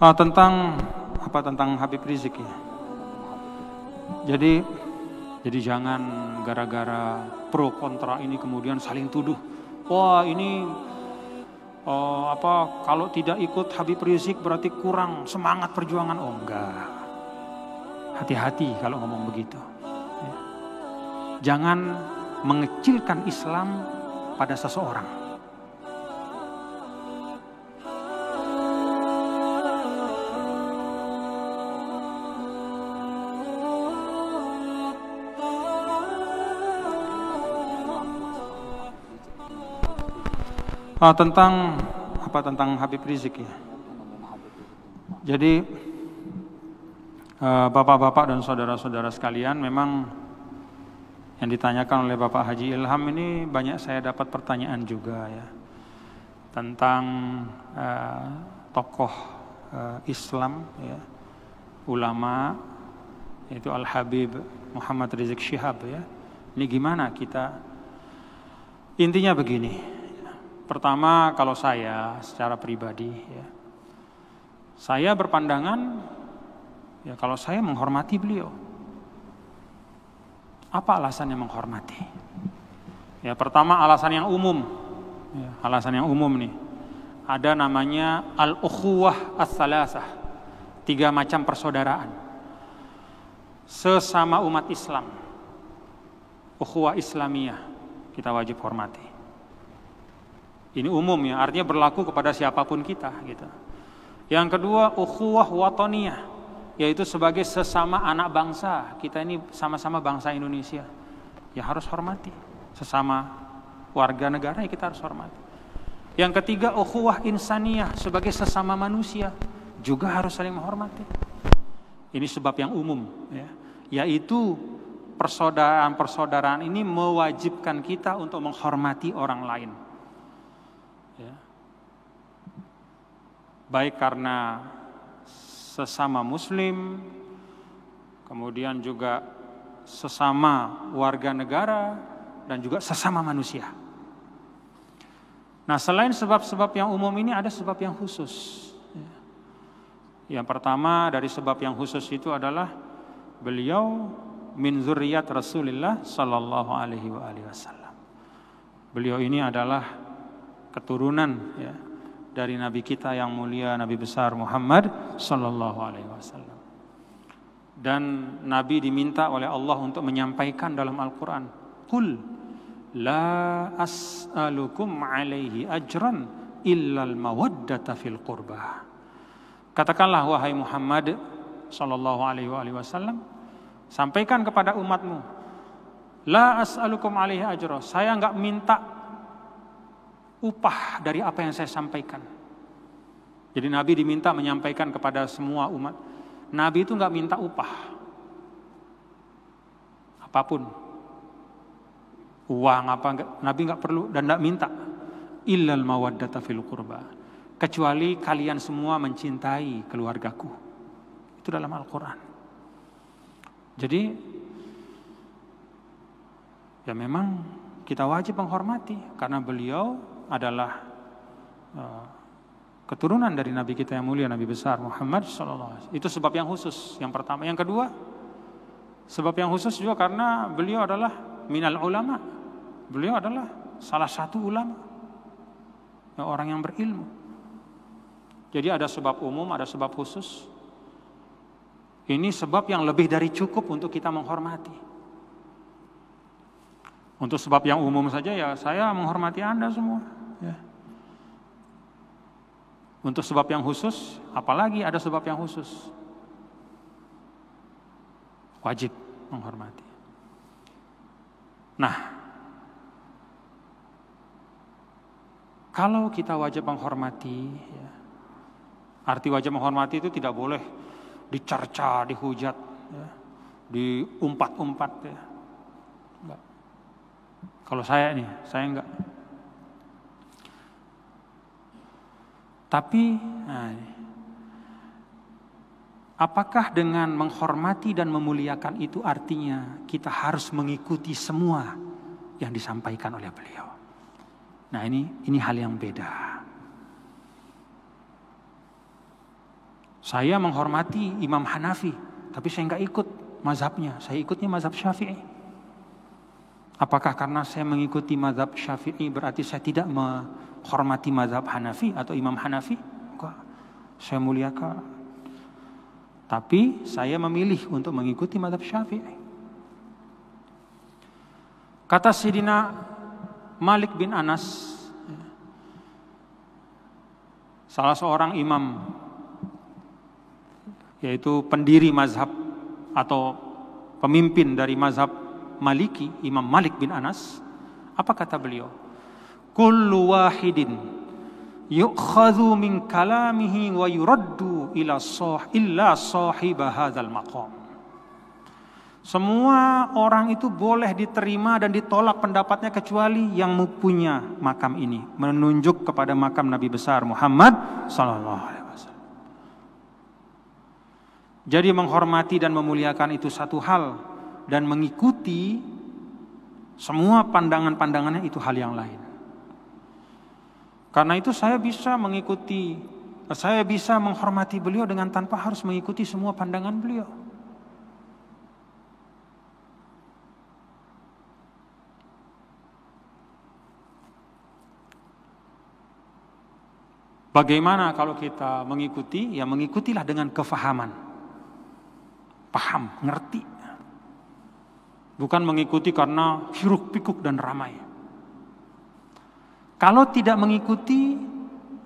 Tentang Habib Rizik ya. Jadi jangan gara-gara pro kontra ini kemudian saling tuduh. Wah ini kalau tidak ikut Habib Rizik berarti kurang semangat perjuangan. Oh enggak. Hati-hati kalau ngomong begitu. Ya. Jangan mengecilkan Islam pada seseorang. Tentang Habib Rizik ya. Jadi bapak-bapak dan saudara-saudara sekalian, memang yang ditanyakan oleh Bapak Haji Ilham ini banyak saya dapat pertanyaan juga ya. Tentang tokoh Islam ya, ulama, yaitu Al-Habib Muhammad Rizik Syihab ya. Ini gimana kita? Intinya begini. Pertama, kalau saya secara pribadi ya, saya berpandangan ya kalau saya menghormati beliau. Apa alasannya menghormati? Ya pertama alasan yang umum. Ya, alasan yang umum nih. Ada namanya al-ukhuwah ats-tsalatsah. 3 macam persaudaraan. Sesama umat Islam. Ukhuwah Islamiyah kita wajib hormati. Ini umum ya, artinya berlaku kepada siapapun kita gitu. Yang kedua, ukhuwah watoniyah, yaitu sebagai sesama anak bangsa. Kita ini sama-sama bangsa Indonesia. Ya harus hormati. Sesama warga negara ya kita harus hormati. Yang ketiga, ukhuwah insaniyah, sebagai sesama manusia juga harus saling menghormati. Ini sebab yang umum ya, yaitu persaudaraan ini mewajibkan kita untuk menghormati orang lain. Ya. Baik karena sesama muslim, kemudian juga sesama warga negara, dan juga sesama manusia. Nah, selain sebab-sebab yang umum ini ada sebab yang khusus. Yang pertama dari sebab yang khusus itu adalah beliau min dzurriyyat Rasulillah sallallahu alaihi wasallam. Beliau ini adalah keturunan ya, dari Nabi kita yang mulia, Nabi besar Muhammad sallallahu alaihi wasallam. Dan Nabi diminta oleh Allah untuk menyampaikan dalam Al-Quran, Qul la as'alukum alaihi ajran illal mawaddata fil qurbah. Katakanlah wahai Muhammad sallallahu alaihi wasallam, sampaikan kepada umatmu, la as'alukum alaihi ajra, saya enggak minta upah dari apa yang saya sampaikan. Jadi Nabi diminta menyampaikan kepada semua umat. Nabi itu enggak minta upah apapun, uang apa enggak, Nabi enggak perlu dan enggak minta. Illal mawaddata fil qurba, kecuali kalian semua mencintai keluargaku. Itu dalam Al-Quran. Jadi ya memang kita wajib menghormati karena beliau adalah keturunan dari Nabi kita yang mulia, Nabi besar Muhammad SAW. Itu sebab yang khusus yang pertama. Yang kedua, sebab yang khusus juga karena beliau adalah minal ulama. Beliau adalah salah satu ulama, orang yang berilmu. Jadi ada sebab umum, ada sebab khusus. Ini sebab yang lebih dari cukup untuk kita menghormati. Untuk sebab yang umum saja ya saya menghormati Anda semua ya. Untuk sebab yang khusus, apalagi ada sebab yang khusus, wajib menghormati. Nah, kalau kita wajib menghormati ya, arti wajib menghormati itu tidak boleh dicerca, dihujat ya, diumpat-umpat ya. Enggak. Kalau saya enggak. Tapi, apakah dengan menghormati dan memuliakan itu artinya kita harus mengikuti semua yang disampaikan oleh beliau? Nah, ini hal yang beda. Saya menghormati Imam Hanafi, tapi saya nggak ikut mazhabnya, saya ikutnya mazhab Syafi'i. Apakah karena saya mengikuti mazhab Syafi'i berarti saya tidak menghormati mazhab Hanafi atau Imam Hanafi? Enggak, saya muliakan. Tapi saya memilih untuk mengikuti mazhab Syafi'i. Kata Sayyidina Malik bin Anas, salah seorang imam, yaitu pendiri mazhab atau pemimpin dari mazhab Maliki, Imam Malik bin Anas, apa kata beliau? Kullu wahidin yu'khadhu min kalamihi wa yuraddu illa sahiba hadzal maqam. Semua orang itu boleh diterima dan ditolak pendapatnya kecuali yang mempunyai makam ini, menunjuk kepada makam Nabi besar Muhammad sallallahu alaihi wasallam. Jadi menghormati dan memuliakan itu satu hal, dan mengikuti semua pandangan-pandangannya itu hal yang lain. Karena itu saya bisa menghormati beliau dengan tanpa harus mengikuti semua pandangan beliau. Bagaimana kalau kita mengikuti? Ya mengikutilah dengan kefahaman. Paham, ngerti. Bukan mengikuti karena hiruk pikuk dan ramai. Kalau tidak mengikuti,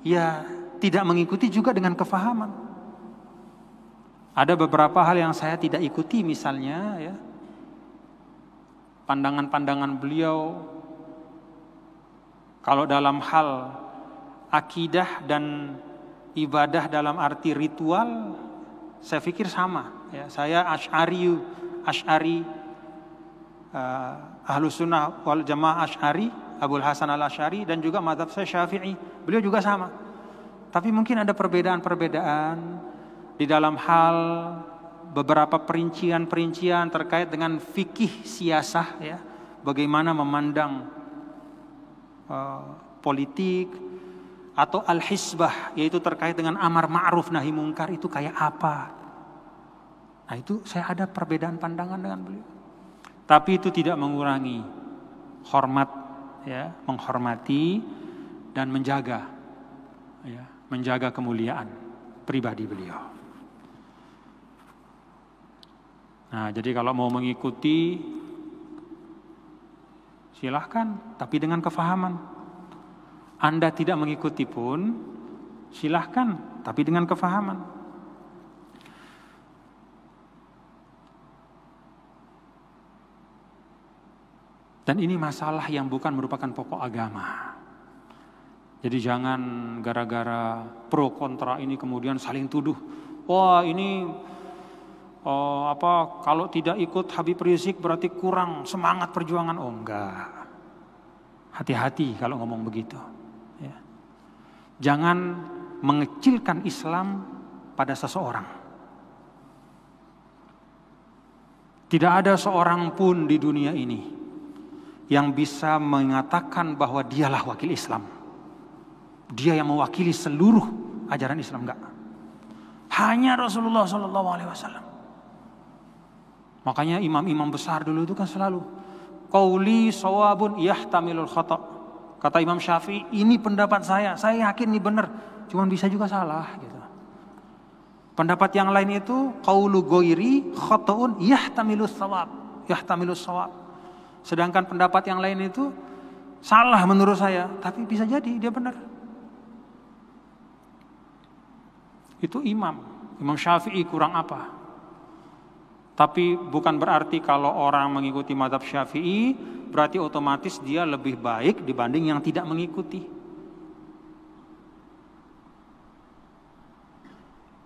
ya tidak mengikuti juga dengan kefahaman. Ada beberapa hal yang saya tidak ikuti, misalnya ya, pandangan-pandangan beliau kalau dalam hal akidah dan ibadah dalam arti ritual, saya pikir sama. Ya, saya Asy'ari, Ahlus Sunnah wal Jamaah Asy'ari, Abul Hasan al-Asy'ari, dan juga mazhab saya Syafi'i. Beliau juga sama. Tapi mungkin ada perbedaan-perbedaan di dalam hal beberapa perincian-perincian terkait dengan fikih siyasah, ya, bagaimana memandang politik, atau al-hisbah, yaitu terkait dengan amar ma'ruf nahi mungkar itu kayak apa. Nah itu saya ada perbedaan pandangan dengan beliau. Tapi itu tidak mengurangi hormat, ya, menghormati dan menjaga, ya, menjaga kemuliaan pribadi beliau. Nah, jadi kalau mau mengikuti silahkan, tapi dengan kefahaman. Anda tidak mengikuti pun silahkan, tapi dengan kefahaman. Dan ini masalah yang bukan merupakan pokok agama. Jadi jangan gara-gara pro kontra ini kemudian saling tuduh. Wah ini kalau tidak ikut Habib Rizik berarti kurang semangat perjuangan. Oh enggak. Hati-hati kalau ngomong begitu. Ya. Jangan mengecilkan Islam pada seseorang. Tidak ada seorang pun di dunia ini yang bisa mengatakan bahwa dialah wakil Islam. Dia yang mewakili seluruh ajaran Islam, enggak. Hanya Rasulullah SAW. Makanya imam-imam besar dulu itu kan selalu qauli shawabun yahtamilul khata'. Kata Imam Syafi'i, ini pendapat saya yakin ini benar, cuman bisa juga salah gitu. Pendapat yang lain itu qaulu ghairi khata'un yahtamilus shawab. Sedangkan pendapat yang lain itu salah menurut saya, tapi bisa jadi dia benar. Itu Imam Syafi'i kurang apa? Tapi bukan berarti kalau orang mengikuti mazhab Syafi'i berarti otomatis dia lebih baik dibanding yang tidak mengikuti.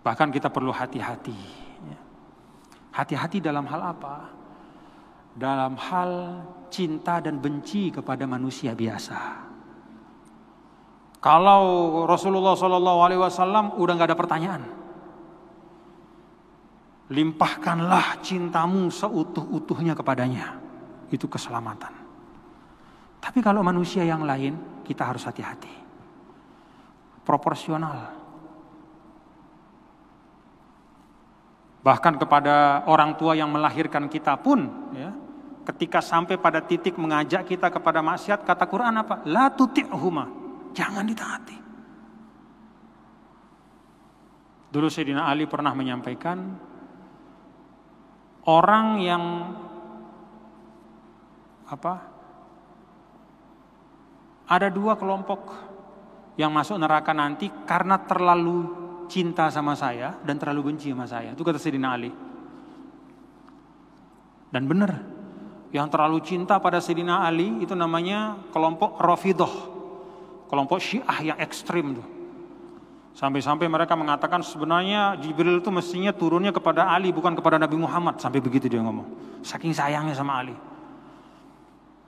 Bahkan kita perlu hati-hati. Hati-hati dalam hal apa? Dalam hal cinta dan benci kepada manusia biasa. Kalau Rasulullah SAW udah nggak ada pertanyaan, limpahkanlah cintamu seutuh-utuhnya kepadanya, itu keselamatan. Tapi kalau manusia yang lain, kita harus hati-hati, proporsional. Bahkan kepada orang tua yang melahirkan kita pun, ya, ketika sampai pada titik mengajak kita kepada maksiat, kata Quran apa? La tuti'huma, jangan ditaati. Dulu Sayyidina Ali pernah menyampaikan, orang yang ada 2 kelompok yang masuk neraka nanti karena terlalu cinta sama saya dan terlalu benci sama saya. Itu kata Sayyidina Ali. Dan benar, yang terlalu cinta pada Sayyidina Ali itu namanya kelompok Rafidhah, kelompok Syiah yang ekstrim tuh. Sampai-sampai mereka mengatakan sebenarnya Jibril itu mestinya turunnya kepada Ali bukan kepada Nabi Muhammad. Sampai begitu dia ngomong. Saking sayangnya sama Ali.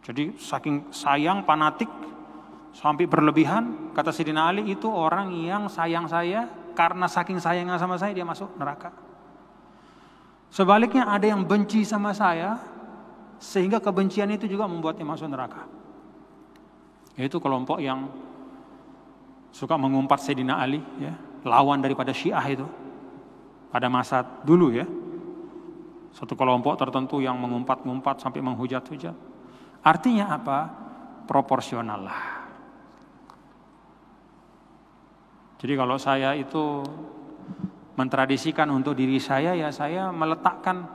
Jadi saking sayang, fanatik, sampai berlebihan. Kata Sayyidina Ali, itu orang yang sayang saya, karena saking sayangnya sama saya dia masuk neraka. Sebaliknya ada yang benci sama saya, sehingga kebencian itu juga membuatnya masuk neraka. Yaitu kelompok yang suka mengumpat Sayyidina Ali, ya, lawan daripada Syiah itu pada masa dulu, ya. Satu kelompok tertentu yang mengumpat-ngumpat sampai menghujat-hujat. Artinya apa? Proporsional lah. Jadi kalau saya itu mentradisikan untuk diri saya, ya saya meletakkan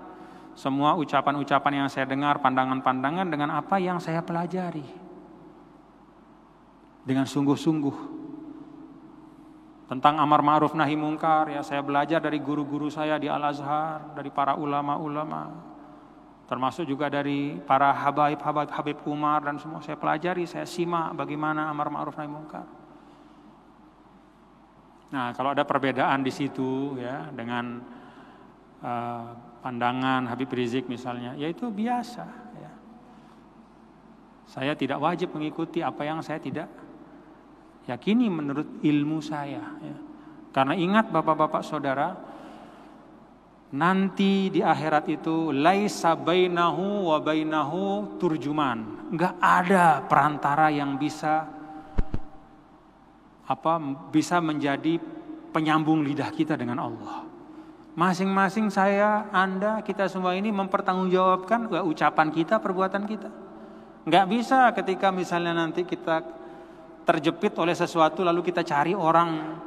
semua ucapan-ucapan yang saya dengar, pandangan-pandangan dengan apa yang saya pelajari. Dengan sungguh-sungguh. Tentang amar ma'ruf nahi mungkar, ya saya belajar dari guru-guru saya di Al-Azhar, dari para ulama-ulama, termasuk juga dari para Habib Umar dan semua saya pelajari, saya simak bagaimana amar ma'ruf nahi mungkar. Nah, kalau ada perbedaan di situ, ya, dengan pandangan Habib Rizik misalnya, ya itu biasa. Ya. Saya tidak wajib mengikuti apa yang saya tidak yakini menurut ilmu saya. Ya. Karena ingat bapak-bapak saudara, nanti di akhirat itu laisa bainahu wa bainahu turjuman. Enggak ada perantara yang bisa menjadi penyambung lidah kita dengan Allah. Masing-masing saya, Anda, kita semua ini mempertanggungjawabkan ucapan kita, perbuatan kita. Enggak bisa ketika misalnya nanti kita terjepit oleh sesuatu lalu kita cari orang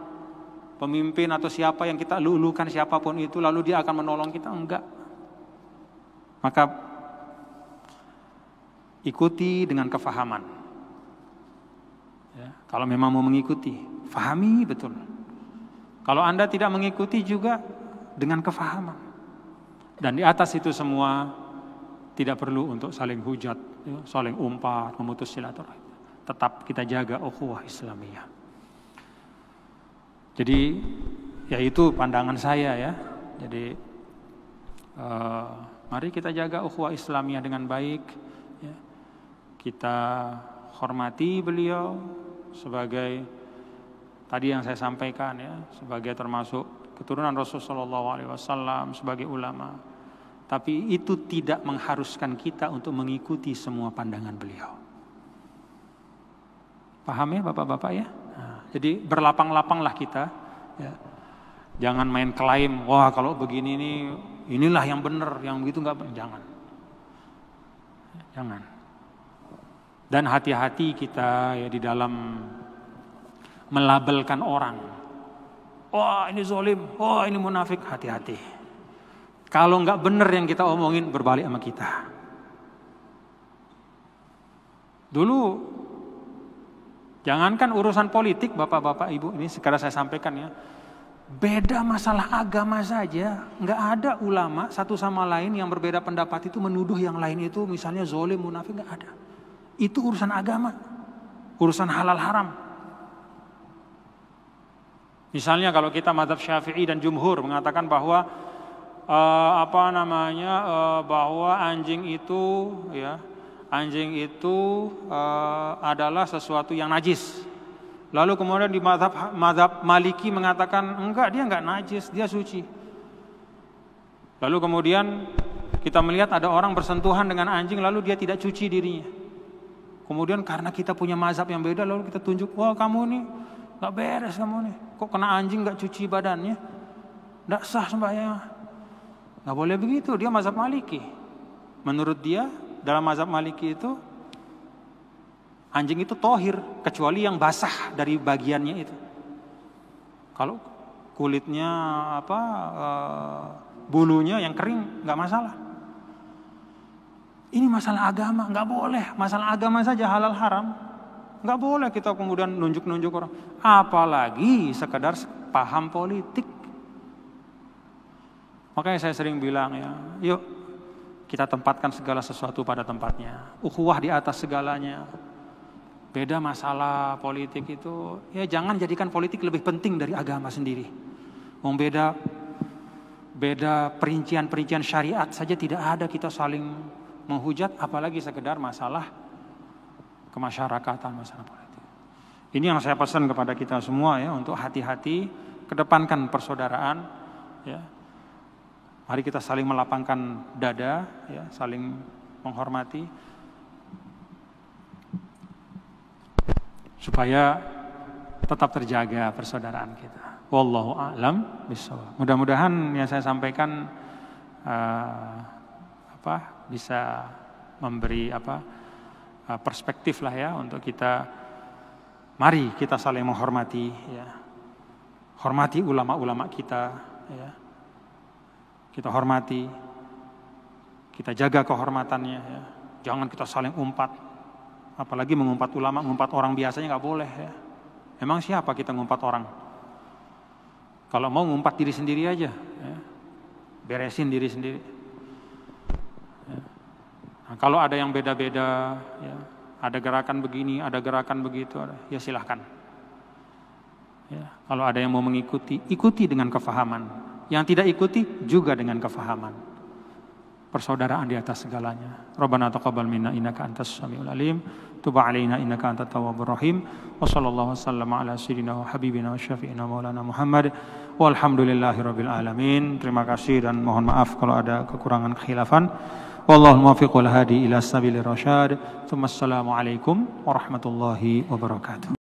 pemimpin atau siapa yang kita lulukan, siapapun itu, lalu dia akan menolong kita. Enggak. Maka ikuti dengan kefahaman. Ya, kalau memang mau mengikuti, fahami betul. Kalau Anda tidak mengikuti juga dengan kefahaman. Dan di atas itu semua tidak perlu untuk saling hujat, ya, saling umpat, memutus silaturahim. Tetap kita jaga ukhuwah Islamiyah. Jadi ya itu pandangan saya, ya. Jadi mari kita jaga ukhuwah Islamiyah dengan baik, ya. Kita hormati beliau sebagai tadi yang saya sampaikan, ya, sebagai termasuk keturunan Rasulullah SAW, sebagai ulama. Tapi itu tidak mengharuskan kita untuk mengikuti semua pandangan beliau. Paham ya bapak-bapak, ya? Nah, jadi berlapang-lapanglah kita, ya. Jangan main klaim, wah kalau begini inilah yang benar, yang begitu enggak, jangan. Jangan. Dan hati-hati kita, ya, di dalam melabelkan orang. Wah ini zalim, wah ini munafik, hati-hati. Kalau enggak benar yang kita omongin, berbalik sama kita. Dulu jangankan urusan politik, bapak-bapak, ibu, ini sekarang saya sampaikan, ya. Beda masalah agama saja, nggak ada ulama satu sama lain yang berbeda pendapat itu menuduh yang lain itu misalnya zalim, munafik, nggak ada. Itu urusan agama, urusan halal haram. Misalnya kalau kita mazhab Syafi'i dan jumhur mengatakan bahwa bahwa anjing itu, ya, anjing itu adalah sesuatu yang najis. Lalu kemudian di mazhab Maliki mengatakan enggak, dia enggak najis, dia suci. Lalu kemudian kita melihat ada orang bersentuhan dengan anjing lalu dia tidak cuci dirinya. Kemudian karena kita punya mazhab yang beda lalu kita tunjuk, wah kamu nih enggak beres, kamu nih kok kena anjing enggak cuci badannya, enggak sah sembahyang. Nggak boleh begitu, dia mazhab Maliki. Menurut dia, dalam mazhab Maliki itu anjing itu tohir, kecuali yang basah dari bagiannya itu. Kalau kulitnya bulunya yang kering nggak masalah. Ini masalah agama, nggak boleh. Masalah agama saja halal haram, nggak boleh kita kemudian nunjuk-nunjuk orang. Apalagi sekedar paham politik. Makanya saya sering bilang ya, yuk kita tempatkan segala sesuatu pada tempatnya. Ukhuwah di atas segalanya. Beda masalah politik itu, ya jangan jadikan politik lebih penting dari agama sendiri. Beda perincian-perincian syariat saja tidak ada, kita saling menghujat, apalagi sekedar masalah kemasyarakatan, masalah politik. Ini yang saya pesan kepada kita semua ya, untuk hati-hati, kedepankan persaudaraan ya. Mari kita saling melapangkan dada ya, saling menghormati supaya tetap terjaga persaudaraan kita. Wallahu a'lam bishawab. Mudah-mudahan yang saya sampaikan bisa memberi perspektif lah ya untuk kita. Mari kita saling menghormati ya. Hormati ulama-ulama kita ya. Kita hormati, kita jaga kehormatannya ya. Jangan kita saling umpat. Apalagi mengumpat ulama, mengumpat orang biasanya nggak boleh ya. Emang siapa kita ngumpat orang? Kalau mau ngumpat diri sendiri aja ya. Beresin diri sendiri ya. Nah, kalau ada yang beda-beda ya, ada gerakan begini, ada gerakan begitu, ya silahkan ya. Kalau ada yang mau mengikuti, ikuti dengan kefahaman. Yang tidak ikuti juga dengan kefahaman. Persaudaraan di atas segalanya. Rabbana taqabbal minna innaka antas samiul alim, tub 'alaina innaka antat tawwabur rahim. Wa sallallahu wasallama ala sayyidina wa habibina wa syafi'ina maulana Muhammad. Walhamdulillahirabbil alamin. Terima kasih dan mohon maaf kalau ada kekurangan kekhilafan. Wallahul muwaffiq wal hadi ila sabilir rasyad. Assalamualaikum warahmatullahi wabarakatuh.